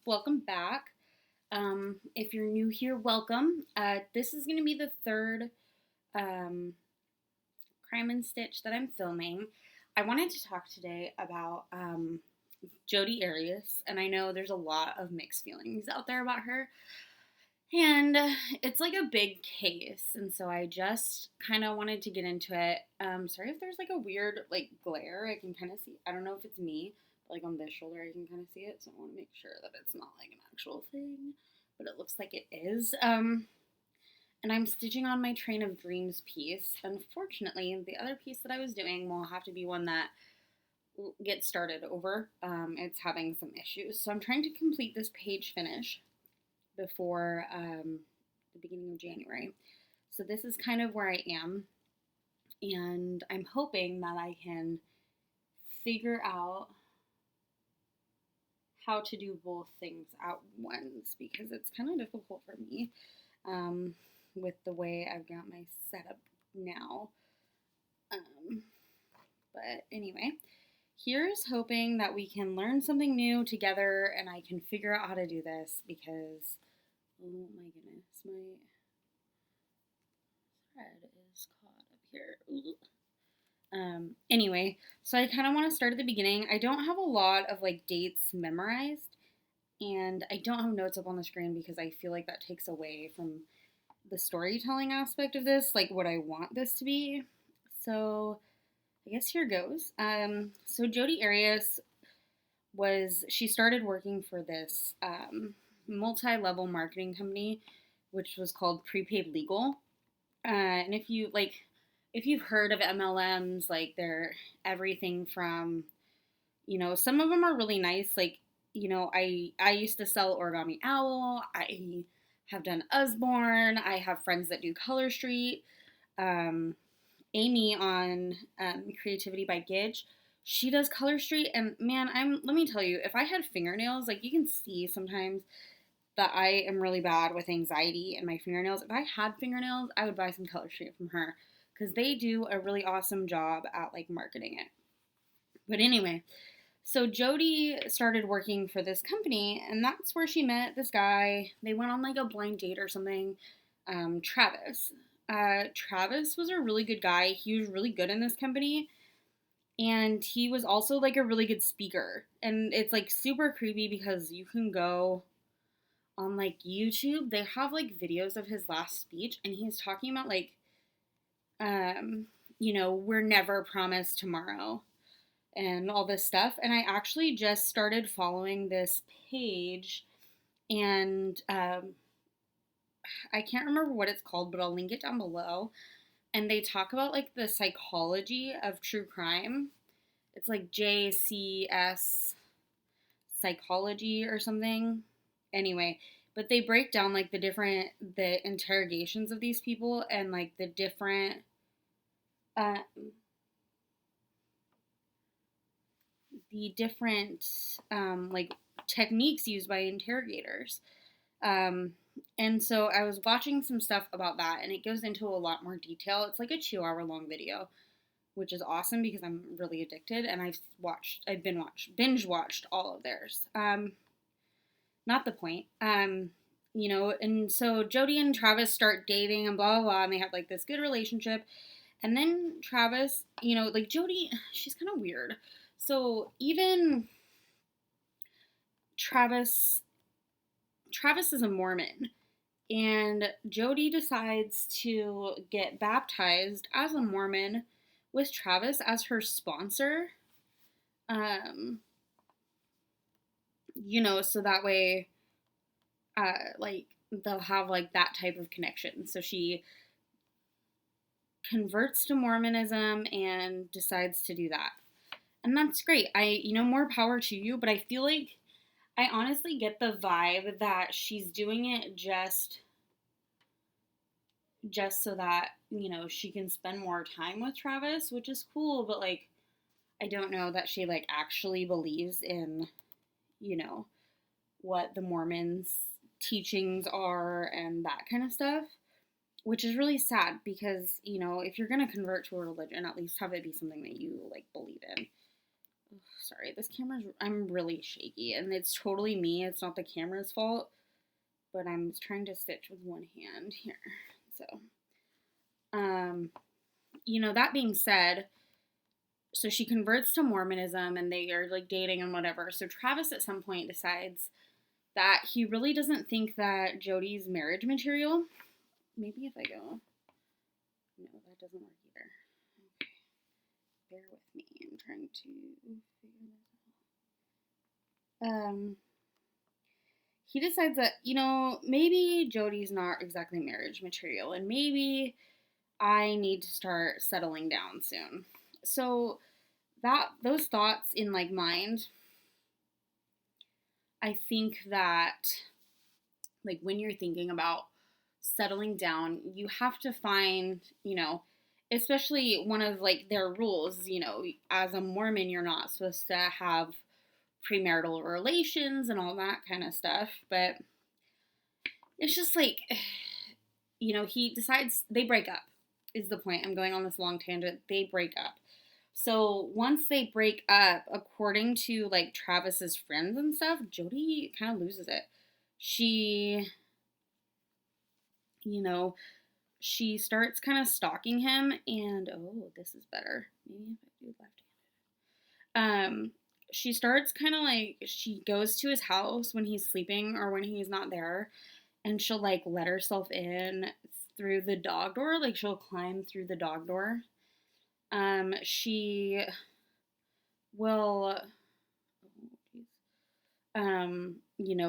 welcome back. If you're new here, welcome. This is going to be the third um, Crime and Stitch that I'm filming. I wanted to talk today about Jodi Arias, and I know there's a lot of mixed feelings out there about her. And it's like a big case, and so I just kind of wanted to get into it. Sorry if there's like a weird like glare. I can kind of see. I don't know if it's me, but like on this shoulder, I can kind of see it. So I want to make sure that it's not like an actual thing, but it looks like it is. And I'm stitching on my Train of Dreams piece. Unfortunately, the other piece that I was doing will have to be one that gets started over. It's having some issues, so I'm trying to complete this page finish before the beginning of January. So this is kind of where I am, and I'm hoping that I can figure out how to do both things at once because it's kind of difficult for me with the way I've got my setup now. But anyway, here's hoping that we can learn something new together and I can figure out how to do this because, oh my goodness, my thread is caught up here. Anyway, so I kind of want to start at the beginning. I don't have a lot of like dates memorized, and I don't have notes up on the screen because I feel like that takes away from the storytelling aspect of this, like what I want this to be. So I guess here goes. So Jodi Arias she started working for this multi-level marketing company, which was called Prepaid Legal. And if you've heard of MLMs, like they're everything from, some of them are really nice. Like, I used to sell Origami Owl. I have done Usborne. I have friends that do Color Street. Amy on Creativity by Gidge, she does Color Street, and man, let me tell you, if I had fingernails, like you can see sometimes that I am really bad with anxiety in my fingernails. If I had fingernails, I would buy some Color Street from her because they do a really awesome job at like marketing it. But anyway, so Jodi started working for this company, and that's where she met this guy. They went on like a blind date or something. Travis. Travis was a really good guy. He was really good in this company. And he was also like a really good speaker. And it's like super creepy because you can go on like YouTube. They have like videos of his last speech, and he's talking about like, we're never promised tomorrow and all this stuff. And I actually just started following this page, and I can't remember what it's called, but I'll link it down below. And they talk about like the psychology of true crime. It's like JCS psychology or something. Anyway, but they break down like the interrogations of these people and like the different like techniques used by interrogators. And so I was watching some stuff about that, and it goes into a lot more detail. It's like a 2 hour long video, which is awesome because I'm really addicted, and binge watched all of theirs. Not the point. And so Jodi and Travis start dating and blah, blah, blah, and they have like this good relationship. And then Travis, like Jodi, she's kind of weird. So even Travis is a Mormon, and Jodi decides to get baptized as a Mormon with Travis as her sponsor. So that way, like they'll have like that type of connection. So she converts to Mormonism and decides to do that. And that's great. More power to you, but I feel like I honestly get the vibe that she's doing it just so that, she can spend more time with Travis, which is cool, but like I don't know that she like actually believes in, what the Mormons' teachings are and that kind of stuff, which is really sad because, if you're going to convert to a religion, at least have it be something that you like believe in. Sorry, I'm really shaky, and it's totally me. It's not the camera's fault, but I'm trying to stitch with one hand here. So, um, that being said, so she converts to Mormonism and they are like dating and whatever. So Travis at some point decides that he really doesn't think that Jodi's marriage material. Maybe if I go, no, that doesn't work either. Okay, bear with me. I'm trying to figure this out. He decides that, maybe Jodi's not exactly marriage material and maybe I need to start settling down soon. So those thoughts in like mind, I think that like when you're thinking about settling down, you have to find, especially one of like their rules, as a Mormon, you're not supposed to have premarital relations and all that kind of stuff. But it's just like, he decides they break up, is the point. I'm going on this long tangent. They break up. So once they break up, according to like Travis's friends and stuff, Jodi kind of loses it. She, she starts kind of stalking him, and oh, this is better. Maybe if I do left-handed. She starts kind of like she goes to his house when he's sleeping or when he's not there, and she'll like let herself in through the dog door. Like she'll climb through the dog door. She will,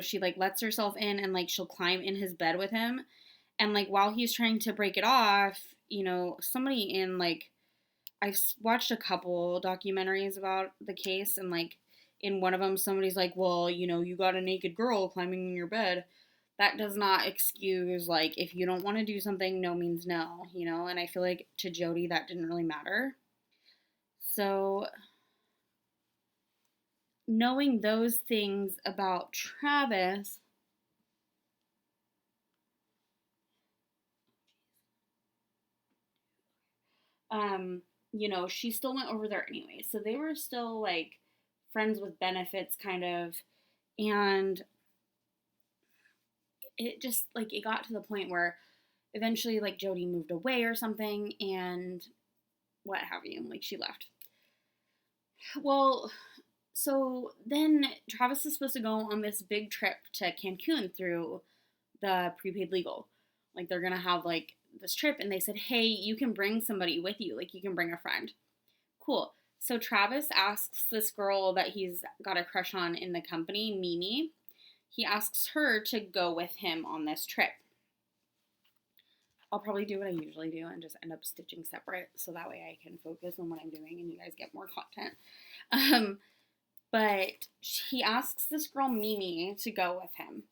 she like lets herself in and like she'll climb in his bed with him. And like while he's trying to break it off, somebody in like, I've watched a couple documentaries about the case, and like in one of them, somebody's like, well, you got a naked girl climbing in your bed. That does not excuse, like, if you don't want to do something, no means no, and I feel like to Jodi that didn't really matter. So knowing those things about Travis, she still went over there anyway. So they were still like friends with benefits kind of, and it just like it got to the point where eventually like Jodi moved away or something and what have you, like she left. Well, so then Travis is supposed to go on this big trip to Cancun through the prepaid legal. Like they're gonna have like this trip, and they said, hey, you can bring somebody with you, like you can bring a friend. Cool. So Travis asks this girl that he's got a crush on in the company, Mimi. He asks her to go with him on this trip. I'll probably do what I usually do and just end up stitching separate so that way I can focus on what I'm doing and you guys get more content. But he asks this girl Mimi to go with him.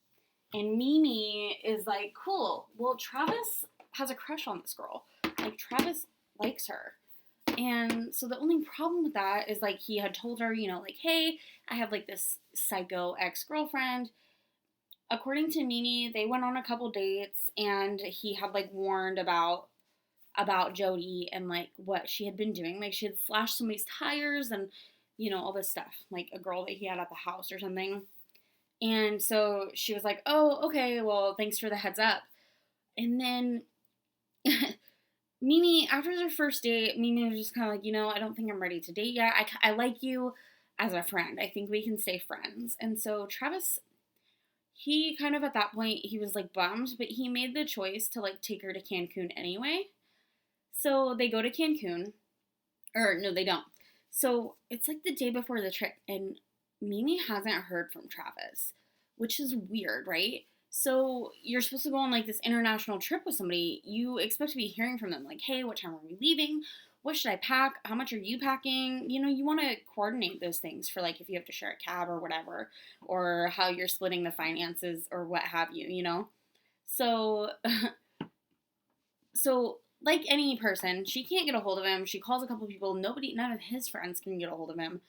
And Mimi is like, cool, well, Travis has a crush on this girl. Like, Travis likes her. And so the only problem with that is, like, he had told her, like, hey, I have, like, this psycho ex-girlfriend. According to Mimi, they went on a couple dates, and he had, like, warned about Jodi and, like, what she had been doing. Like, she had slashed somebody's tires and, all this stuff. Like, a girl that he had at the house or something. And so she was like, oh, okay, well, thanks for the heads up. And then Mimi, after their first date, Mimi was just kind of like, I don't think I'm ready to date yet. I like you as a friend. I think we can stay friends. And so Travis, he kind of at that point, he was like bummed, but he made the choice to like take her to Cancun anyway. So they go to Cancun. Or no, they don't. So it's like the day before the trip, and Mimi hasn't heard from Travis, which is weird, right? So you're supposed to go on like this international trip with somebody. You expect to be hearing from them, like, hey, what time are we leaving? What should I pack? How much are you packing? You want to coordinate those things for like if you have to share a cab or whatever, or how you're splitting the finances or what have you. So, so like any person, she can't get a hold of him. She calls a couple people. None of his friends can get a hold of him.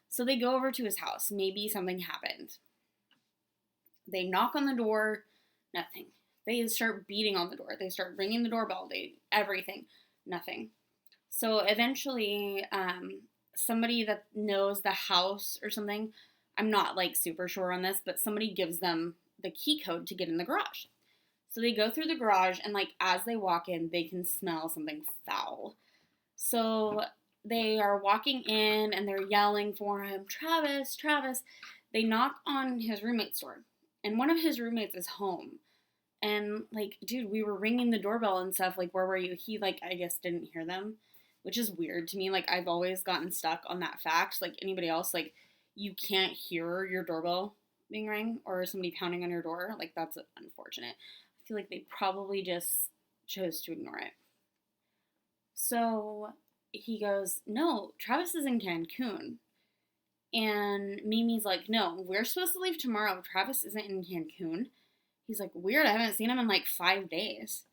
So they go over to his house. Maybe something happened. They knock on the door. Nothing. They start beating on the door. They start ringing the doorbell. Everything. Nothing. So eventually, somebody that knows the house or something. I'm not like super sure on this, but somebody gives them the key code to get in the garage. So they go through the garage, and like as they walk in, they can smell something foul. So they are walking in and they're yelling for him, Travis, Travis. They knock on his roommate's door, and one of his roommates is home. And like, dude, we were ringing the doorbell and stuff. Like, where were you? He like, I guess didn't hear them, which is weird to me. Like, I've always gotten stuck on that fact. Like anybody else, like, you can't hear your doorbell being rang or somebody pounding on your door. Like, that's unfortunate. I feel like they probably just chose to ignore it. So he goes, no, Travis is in Cancun. And Mimi's like, no, we're supposed to leave tomorrow. Travis isn't in Cancun. He's like, weird, I haven't seen him in like 5 days.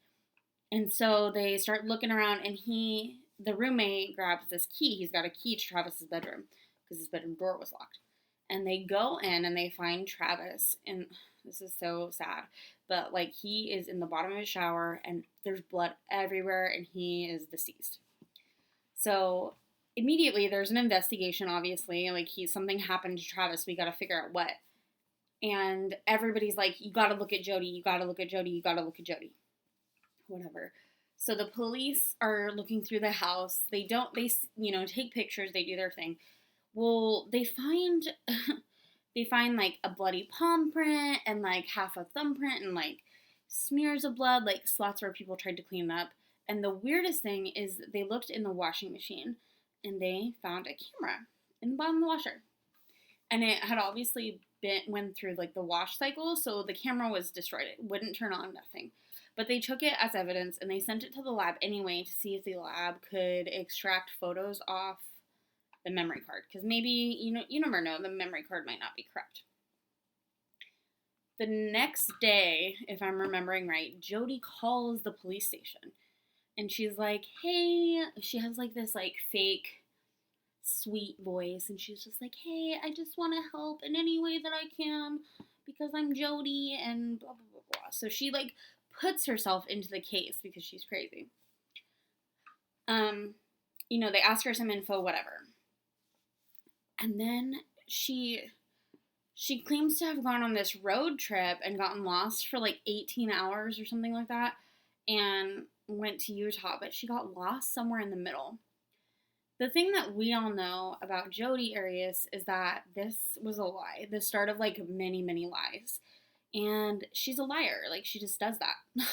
And so they start looking around, and the roommate grabs this key. He's got a key to Travis's bedroom because his bedroom door was locked. And they go in and they find Travis, and this is so sad, but like he is in the bottom of his shower and there's blood everywhere and he is deceased. So immediately there's an investigation, obviously, like something happened to Travis. We got to figure out what. And everybody's like, you got to look at Jodi. You got to look at Jodi. You got to look at Jodi. Whatever. So the police are looking through the house. They take pictures. They do their thing. Well, they find like a bloody palm print and like half a thumbprint and like smears of blood, like spots where people tried to clean it up. And the weirdest thing is they looked in the washing machine and they found a camera in the bottom of the washer. And it had obviously went through like the wash cycle, so the camera was destroyed. It wouldn't turn on, nothing. But they took it as evidence and they sent it to the lab anyway to see if the lab could extract photos off the memory card. Because maybe, you never know, the memory card might not be correct. The next day, if I'm remembering right, Jodi calls the police station. And she's like, hey, she has like this like fake sweet voice, and she's just like, hey, I just want to help in any way that I can because I'm Jodi and blah, blah, blah, blah. So she like puts herself into the case because she's crazy. They ask her some info, whatever. And then she claims to have gone on this road trip and gotten lost for like 18 hours or something like that and went to Utah, but she got lost somewhere in the middle. The thing that we all know about Jodi Arias is that this was a lie, the start of like many, many lies. And she's a liar, like she just does that.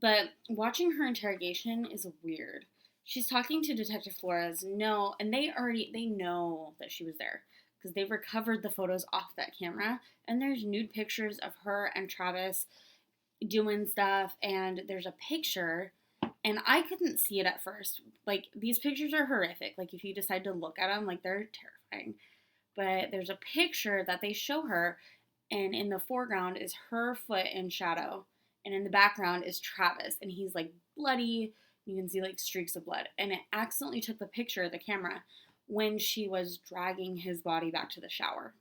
But watching her interrogation is weird. She's talking to Detective Flores, and they know that she was there because they've recovered the photos off that camera, and there's nude pictures of her and Travis doing stuff, and there's a picture. And I couldn't see it at first. Like, these pictures are horrific. Like, if you decide to look at them, like, they're terrifying. But there's a picture that they show her, and in the foreground is her foot in shadow. And in the background is Travis, and he's, like, bloody. You can see, like, streaks of blood. And it accidentally took the picture of the camera when she was dragging his body back to the shower.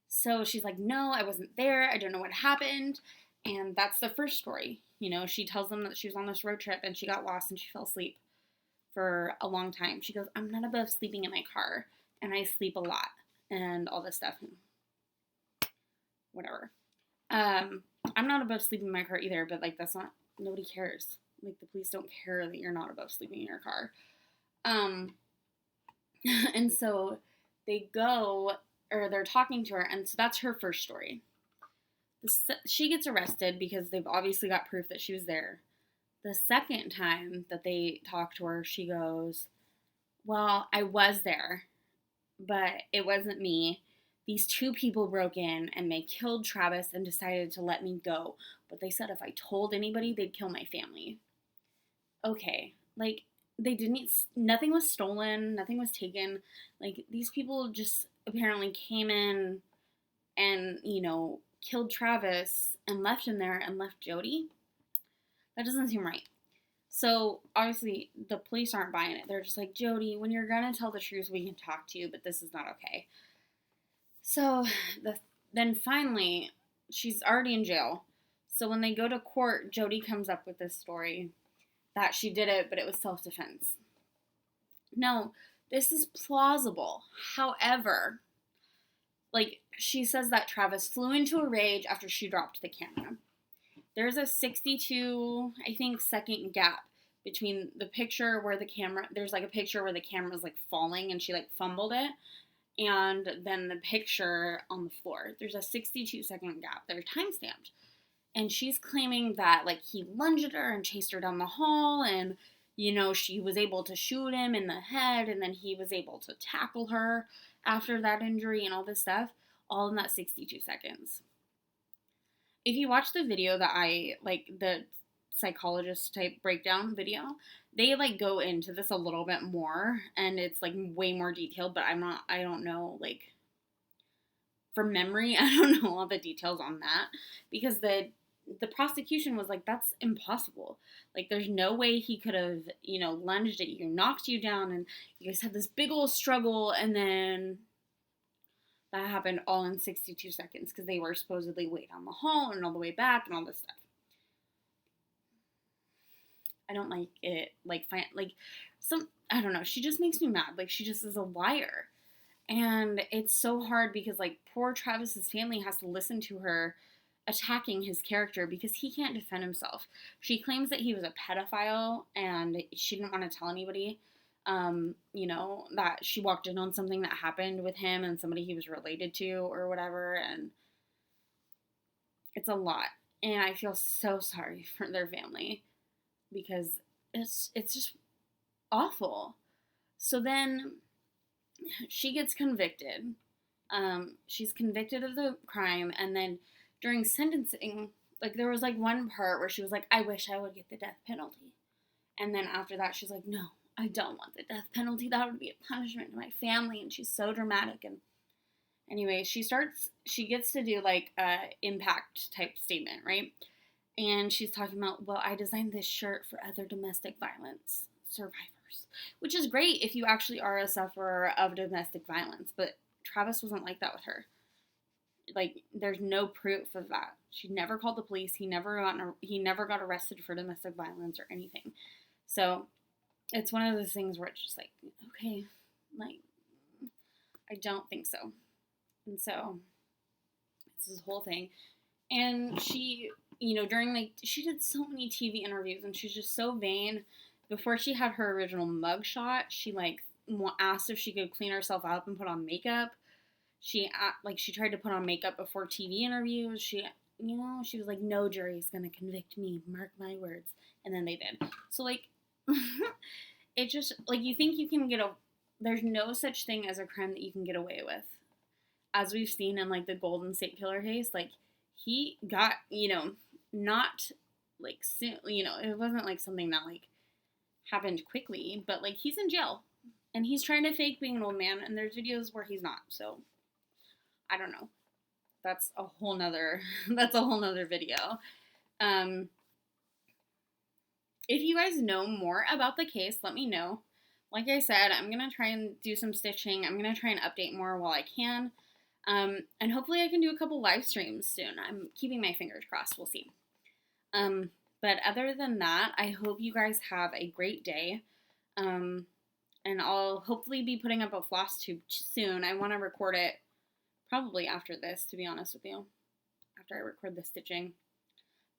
So she's like, no, I wasn't there. I don't know what happened. And that's the first story. She tells them that she was on this road trip and she got lost and she fell asleep for a long time. She goes, I'm not above sleeping in my car and I sleep a lot and all this stuff. Whatever. I'm not above sleeping in my car either, but like nobody cares. Like the police don't care that you're not above sleeping in your car. And so they're talking to her, and so that's her first story. She gets arrested because they've obviously got proof that she was there. The second time that they talk to her, she goes, well, I was there, but it wasn't me. These two people broke in and they killed Travis and decided to let me go. But they said if I told anybody, they'd kill my family. Okay, like, nothing was stolen, nothing was taken. Like, these people just apparently came in and, killed Travis and left him there and left Jodi. That doesn't seem right. So, obviously, the police aren't buying it. They're just like, Jodi, when you're going to tell the truth, we can talk to you, but this is not okay. So, then finally, she's already in jail. So, when they go to court, Jodi comes up with this story that she did it, but it was self-defense. No, This is plausible. However, like, she says that Travis flew into a rage after she dropped the camera. There's a 62, I think, second gap between the picture where the camera, there's like a picture where the camera's like falling and she like fumbled it, and then the picture on the floor. There's a 62-second gap. They're time stamped. And she's claiming that like he lunged at her and chased her down the hall, and she was able to shoot him in the head, and then he was able to tackle her after that injury and all this stuff, all in that 62 seconds. If you watch the video that I, like, the psychologist type breakdown video, they like go into this a little bit more, and it's like way more detailed, but I don't know, like, from memory, I don't know all the details on that, because the prosecution was like, that's impossible. Like, there's no way he could have, lunged at you, knocked you down, and you guys had this big old struggle, and then that happened all in 62 seconds because they were supposedly way down the hall and all the way back and all this stuff. I don't like it. I don't know. She just makes me mad. Like, she just is a liar. And it's so hard because, like, poor Travis's family has to listen to her attacking his character because he can't defend himself. She claims that he was a pedophile and she didn't want to tell anybody. That she walked in on something that happened with him and somebody he was related to or whatever, and it's a lot. And I feel so sorry for their family because it's just awful. So then she gets convicted. She's convicted of the crime, and then during sentencing, like, there was like one part where she was like, I wish I would get the death penalty. And then after that, she's like, no, I don't want the death penalty. That would be a punishment to my family. And she's so dramatic. And anyway, she gets to do like a impact type statement, right? And she's talking about, well, I designed this shirt for other domestic violence survivors, which is great if you actually are a sufferer of domestic violence. But Travis wasn't like that with her. Like, there's no proof of that. She never called the police. He never got arrested for domestic violence or anything. So it's one of those things where it's just like, okay, like, I don't think so. And so it's this whole thing. And she, she did so many TV interviews, and she's just so vain. Before she had her original mugshot, she like asked if she could clean herself up and put on makeup. She tried to put on makeup before TV interviews. She was like, no jury's gonna convict me, mark my words. And then they did. So, like, it just, like, you think you can there's no such thing as a crime that you can get away with. As we've seen in, like, the Golden State Killer case, like, he got, not, like, soon, it wasn't, like, something that, like, happened quickly, but, like, he's in jail. And he's trying to fake being an old man, and there's videos where he's not, so I don't know. That's a whole nother video. If you guys know more about the case, let me know. Like I said, I'm going to try and do some stitching. I'm going to try and update more while I can. And hopefully I can do a couple live streams soon. I'm keeping my fingers crossed. We'll see. But other than that, I hope you guys have a great day. And I'll hopefully be putting up a floss tube soon. I want to record it probably after this, to be honest with you, after I record the stitching.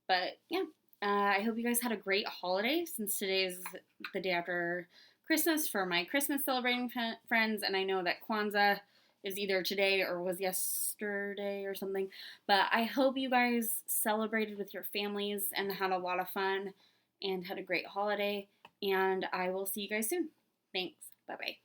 But yeah, I hope you guys had a great holiday, since today's the day after Christmas for my Christmas celebrating friends, and I know that Kwanzaa is either today or was yesterday or something. But I hope you guys celebrated with your families and had a lot of fun and had a great holiday, and I will see you guys soon. Thanks. Bye-bye.